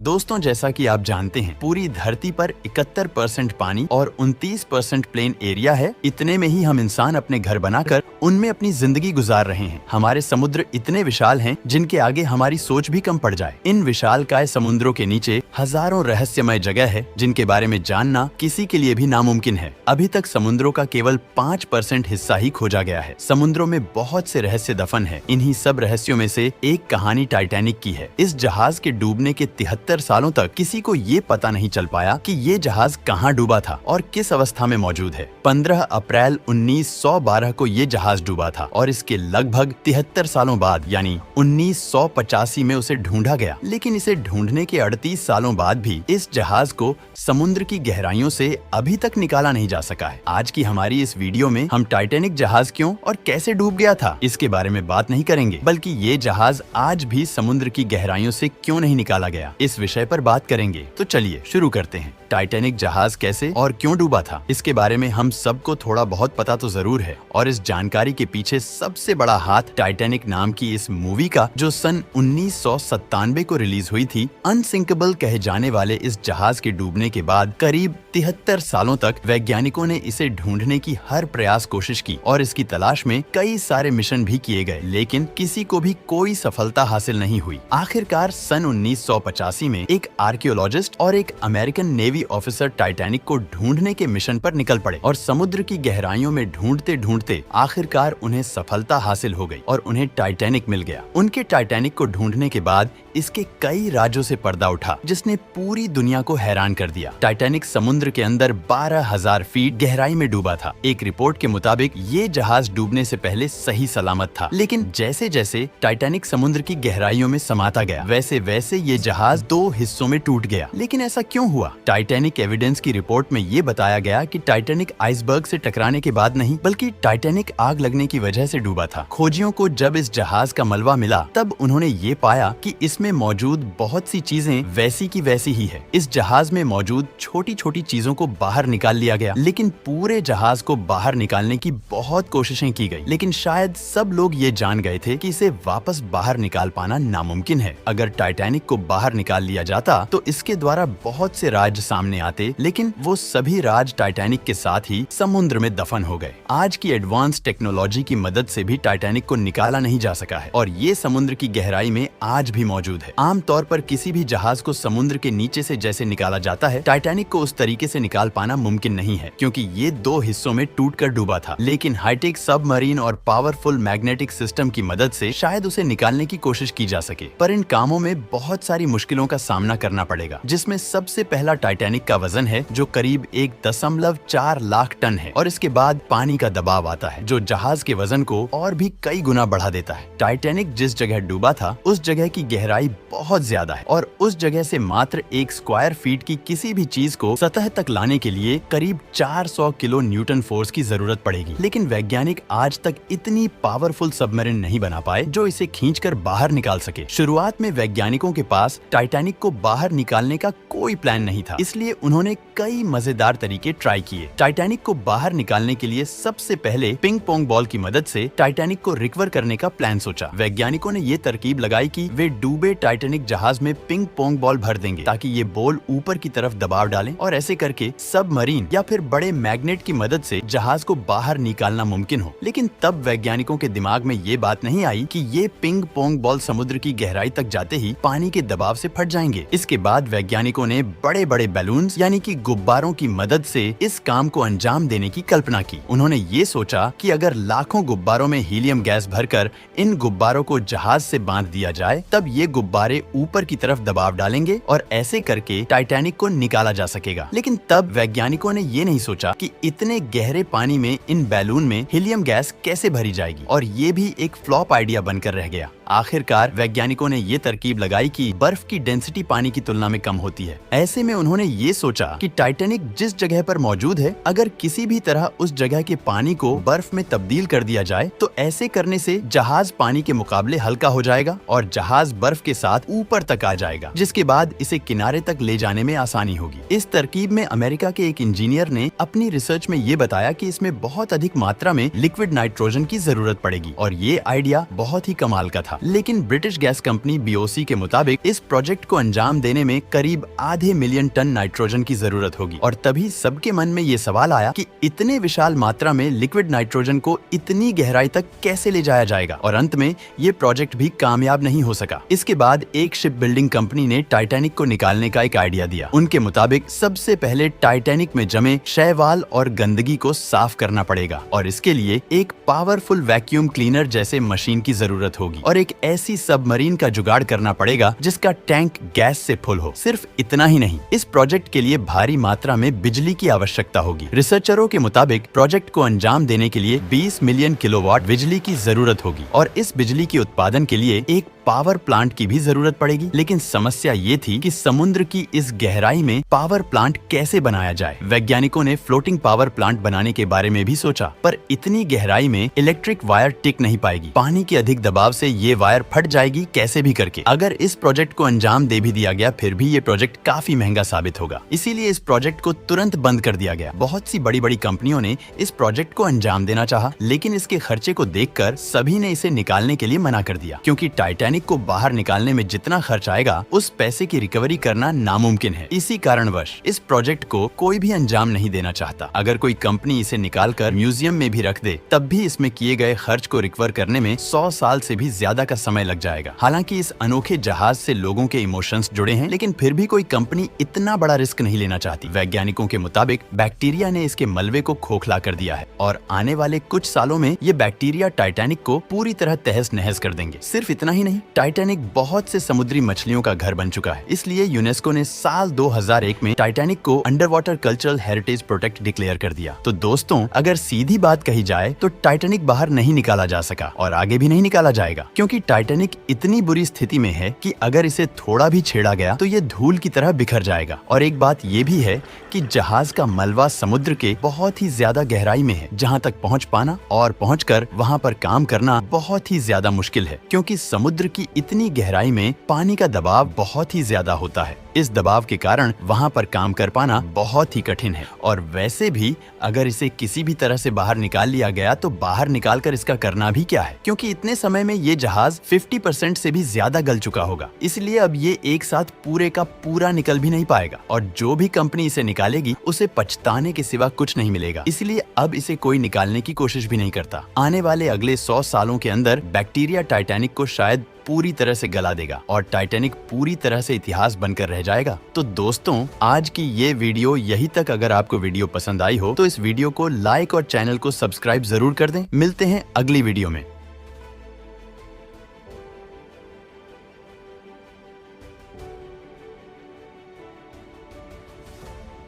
दोस्तों, जैसा कि आप जानते हैं, पूरी धरती पर 71% पानी और 29% प्लेन एरिया है। इतने में ही हम इंसान अपने घर बनाकर उनमें अपनी जिंदगी गुजार रहे हैं। हमारे समुद्र इतने विशाल हैं जिनके आगे हमारी सोच भी कम पड़ जाए। इन विशालकाय समुद्रों के नीचे हजारों रहस्यमय जगह है जिनके बारे में जानना किसी के लिए भी नामुमकिन है। अभी तक समुद्रों का केवल 5% हिस्सा ही खोजा गया है। समुद्रों में बहुत से रहस्य दफन है। इन्हीं सब रहस्यों में से एक कहानी टाइटैनिक की है। इस जहाज के डूबने के 73 सालों तक किसी को ये पता नहीं चल पाया कि ये जहाज कहाँ डूबा था और किस अवस्था में मौजूद है। 15 अप्रैल 1912 को ये जहाज डूबा था और इसके लगभग 73 सालों बाद यानी 1985 में उसे ढूंढा गया। लेकिन इसे ढूंढने के 38 सालों बाद भी इस जहाज को समुद्र की गहराइयों से अभी तक निकाला नहीं जा सका है। आज की हमारी इस वीडियो में हम टाइटैनिक जहाज क्यों और कैसे डूब गया था इसके बारे में बात नहीं करेंगे, बल्कि ये जहाज आज भी समुद्र की गहराइयों से क्यों नहीं निकाला गया, इस विषय पर बात करेंगे। तो चलिए शुरू करते हैं। टाइटैनिक जहाज कैसे और क्यों डूबा था, इसके बारे में हम सबको थोड़ा बहुत पता तो जरूर है। और इस जानकारी के पीछे सबसे बड़ा हाथ टाइटैनिक नाम की इस मूवी का, जो सन 1997 को रिलीज हुई थी। अनसिंकेबल कहे जाने वाले इस जहाज के डूबने के बाद करीब 73 सालों तक वैज्ञानिकों ने इसे ढूंढने की हर प्रयास कोशिश की और इसकी तलाश में कई सारे मिशन भी किए गए, लेकिन किसी को भी कोई सफलता हासिल नहीं हुई। आखिरकार सन 1985 में एक आर्कियोलॉजिस्ट और एक अमेरिकन नेवी ऑफिसर टाइटैनिक को ढूंढने के मिशन पर निकल पड़े और समुद्र की गहराइयों में ढूंढते ढूंढते आखिरकार उन्हें सफलता हासिल हो गई और उन्हें टाइटैनिक मिल गया। उनके टाइटैनिक को ढूंढने के बाद इसके कई राज्यों से पर्दा उठा, जिसने पूरी दुनिया को हैरान कर दिया। टाइटैनिक समुद्र के अंदर 12,000 फीट गहराई में डूबा था। एक रिपोर्ट के मुताबिक ये जहाज डूबने से पहले सही सलामत था, लेकिन जैसे जैसे टाइटैनिक समुद्र की गहराइयों में समाता गया, वैसे वैसे ये जहाज 2 हिस्सों में टूट गया। लेकिन ऐसा क्यों हुआ? टाइटैनिक एविडेंस की रिपोर्ट में ये बताया गया कि टाइटैनिक आइसबर्ग से टकराने के बाद नहीं, बल्कि टाइटैनिक आग लगने की वजह से डूबा था। खोजियों को जब इस जहाज का मलबा मिला, तब उन्होंने ये पाया कि इसमें मौजूद बहुत सी चीजें वैसी की वैसी ही है। इस जहाज में मौजूद छोटी छोटी चीजों को बाहर निकाल लिया गया, लेकिन पूरे जहाज को बाहर निकालने की बहुत कोशिशें की गई। लेकिन शायद सब लोग ये जान गए थे कि इसे वापस बाहर निकाल पाना नामुमकिन है। अगर टाइटैनिक को बाहर निकाल लिया जाता तो इसके द्वारा बहुत से राज सामने आते, लेकिन वो सभी राज टाइटैनिक के साथ ही समुद्र में दफन हो गए। आज की एडवांस टेक्नोलॉजी की मदद से भी टाइटैनिक को निकाला नहीं जा सका है और ये समुद्र की गहराई में आज भी मौजूद है। आमतौर पर किसी भी जहाज को समुद्र के नीचे से जैसे निकाला जाता है, टाइटैनिक को उस तरीके से निकाल पाना मुमकिन नहीं है, क्योंकि ये 2 हिस्सों में टूटकर डूबा था। लेकिन हाईटेक सबमरीन और पावरफुल मैग्नेटिक सिस्टम की मदद से शायद उसे निकालने की कोशिश की जा सके, पर इन कामों में बहुत सारी मुश्किलों का सामना करना पड़ेगा, जिसमें सबसे पहला टाइटैनिक का वजन है, जो करीब 1.4 लाख टन है। और इसके बाद पानी का दबाव आता है, जो जहाज के वजन को और भी कई गुना बढ़ा देता है। टाइटैनिक जिस जगह डूबा था, उस जगह की गहराई बहुत ज्यादा है और उस जगह से मात्र 1 स्क्वायर फीट की किसी भी चीज को सतह तक लाने के लिए करीब 400 किलो न्यूटन फोर्स की जरूरत पड़ेगी। लेकिन वैज्ञानिक आज तक इतनी पावरफुल सबमरीन नहीं बना पाए जो इसे खींचकर बाहर निकाल सके। शुरुआत में वैज्ञानिकों के पास टाइटैनिक को बाहर निकालने का कोई प्लान नहीं था, इसलिए उन्होंने कई मजेदार तरीके ट्राई किए। टाइटैनिक को बाहर निकालने के लिए सबसे पहले पिंग पोंग बॉल की मदद से टाइटैनिक को रिकवर करने का प्लान सोचा। वैज्ञानिकों ने ये तरकीब लगाई कि वे डूबे टाइटैनिक जहाज में पिंग पोंग बॉल भर देंगे ताकि ये बॉल ऊपर की तरफ दबाव डालें और ऐसे करके सबमरीन या फिर बड़े मैग्नेट की मदद से जहाज को बाहर निकालना मुमकिन हो। लेकिन तब वैज्ञानिकों के दिमाग में ये बात नहीं आई कि ये पिंग पोंग बॉल समुद्र की गहराई तक जाते ही पानी के दबाव से फट जाएंगे। इसके बाद वैज्ञानिकों ने बड़े बड़े बैलून्स यानी कि गुब्बारों की मदद से इस काम को अंजाम देने की कल्पना की। उन्होंने ये सोचा कि अगर लाखों गुब्बारों में हीलियम गैस भरकर इन गुब्बारों को जहाज से बांध दिया जाए, तब ये गुब्बारे ऊपर की तरफ दबाव डालेंगे और ऐसे करके टाइटैनिक को निकाला जा सकेगा। लेकिन तब वैज्ञानिकों ने ये नहीं सोचा कि इतने गहरे पानी में इन बैलून में हीलियम गैस कैसे भरी जाएगी, और ये भी एक फ्लॉप आइडिया बनकर रह गया। आखिरकार वैज्ञानिकों ने ये तरकीब लगाई कि बर्फ की डेंसिटी पानी की तुलना में कम होती है। ऐसे में उन्होंने ये सोचा कि टाइटैनिक जिस जगह पर मौजूद है, अगर किसी भी तरह उस जगह के पानी को बर्फ में तब्दील कर दिया जाए, तो ऐसे करने से जहाज पानी के मुकाबले हल्का हो जाएगा और जहाज बर्फ के साथ ऊपर तक आ जाएगा, जिसके बाद इसे किनारे तक ले जाने में आसानी होगी। इस तरकीब में अमेरिका के एक इंजीनियर ने अपनी रिसर्च में ये बताया कि इसमें बहुत अधिक मात्रा में लिक्विड नाइट्रोजन की जरूरत पड़ेगी और ये आइडिया बहुत ही कमाल का था। था, लेकिन ब्रिटिश गैस कंपनी BOC के मुताबिक इस प्रोजेक्ट को अंजाम देने में करीब आधे मिलियन टन नाइट्रोजन की जरूरत होगी। और तभी सबके मन में ये सवाल आया कि इतने विशाल मात्रा में लिक्विड नाइट्रोजन को इतनी गहराई तक कैसे ले जाया जाएगा। और अंत में ये प्रोजेक्ट भी कामयाब नहीं हो सका। इसके बाद एक शिप बिल्डिंग कंपनी ने टाइटैनिक को निकालने का एक आइडिया दिया। उनके मुताबिक सबसे पहले टाइटैनिक में जमे शैवाल और गंदगी को साफ करना पड़ेगा और इसके लिए एक पावरफुल वैक्यूम क्लीनर जैसे मशीन की जरूरत होगी और एक ऐसी सबमरीन का जुगाड़ करना पड़ेगा जिसका टैंक गैस से फुल हो। सिर्फ इतना ही नहीं, इस प्रोजेक्ट के लिए भारी मात्रा में बिजली की आवश्यकता होगी। रिसर्चरों के मुताबिक प्रोजेक्ट को अंजाम देने के लिए 20 मिलियन किलोवाट बिजली की जरूरत होगी और इस बिजली के उत्पादन के लिए एक पावर प्लांट की भी जरूरत पड़ेगी। लेकिन समस्या ये थी कि समुद्र की इस गहराई में पावर प्लांट कैसे बनाया जाए। वैज्ञानिकों ने फ्लोटिंग पावर प्लांट बनाने के बारे में भी सोचा, पर इतनी गहराई में इलेक्ट्रिक वायर टिक नहीं पाएगी। पानी के अधिक दबाव से ये वायर फट जाएगी कैसे भी करके। अगर इस प्रोजेक्ट को अंजाम दे भी दिया गया फिर भी ये प्रोजेक्ट काफी महंगा साबित होगा। इसीलिए इस प्रोजेक्ट को तुरंत बंद कर दिया गया। बहुत सी बड़ी बड़ी कंपनियों ने इस प्रोजेक्ट को अंजाम देना चाहा, लेकिन इसके खर्चे को देखकर सभी ने इसे निकालने के लिए मना कर दिया, क्योंकि टाइटैनिक को बाहर निकालने में जितना खर्च आएगा उस पैसे की रिकवरी करना नामुमकिन है। इसी कारणवश इस प्रोजेक्ट को कोई भी अंजाम नहीं देना चाहता। अगर कोई कंपनी इसे निकालकर म्यूजियम में भी रख दे तब भी इसमें किए गए खर्च को रिकवर करने में 100 साल से भी ज्यादा का समय लग जाएगा। हालांकि इस अनोखे जहाज से लोगों के इमोशंस जुड़े हैं, लेकिन फिर भी कोई कंपनी इतना बड़ा रिस्क नहीं लेना चाहती। वैज्ञानिकों के मुताबिक बैक्टीरिया ने इसके मलबे को खोखला कर दिया है और आने वाले कुछ सालों में ये बैक्टीरिया टाइटैनिक को पूरी तरह तहस नहस कर देंगे। सिर्फ इतना ही नहीं, टाइटैनिक बहुत से समुद्री मछलियों का घर बन चुका है। इसलिए यूनेस्को ने साल 2001 में टाइटैनिक को under water cultural heritage protect declare कर दिया। तो दोस्तों, अगर सीधी बात कही जाए तो टाइटैनिक बाहर नहीं निकाला जा सका और आगे भी नहीं निकाला जाएगा, क्योंकि टाइटैनिक इतनी बुरी स्थिति में है कि अगर इसे थोड़ा भी छेड़ा गया तो ये धूल की तरह बिखर जाएगा। और एक बात ये भी है कि जहाज का मलबा समुद्र के बहुत ही ज्यादा गहराई में है, जहाँ तक पहुँच पाना और पहुँचकर वहाँ पर काम करना बहुत ही ज्यादा मुश्किल है, क्योंकि समुद्र की इतनी गहराई में पानी का दबाव बहुत ही ज्यादा होता है। इस दबाव के कारण वहाँ पर काम कर पाना बहुत ही कठिन है। और वैसे भी अगर इसे किसी भी तरह से बाहर निकाल लिया गया तो बाहर निकालकर इसका करना भी क्या है, क्योंकि इतने समय में ये जहाज 50% से भी ज्यादा गल चुका होगा। इसलिए अब ये एक साथ पूरे का पूरा निकल भी नहीं पाएगा और जो भी कंपनी इसे निकालेगी उसे पछताने के सिवा कुछ नहीं मिलेगा। इसलिए अब इसे कोई निकालने की कोशिश भी नहीं करता। आने वाले अगले 100 सालों के अंदर बैक्टीरिया टाइटैनिक को शायद पूरी तरह से गला देगा और टाइटैनिक पूरी तरह से इतिहास बनकर रह जाएगा। तो दोस्तों, आज की ये वीडियो यही तक। अगर आपको वीडियो पसंद आई हो तो इस वीडियो को लाइक और चैनल को सब्सक्राइब जरूर कर दें। मिलते हैं अगली वीडियो में।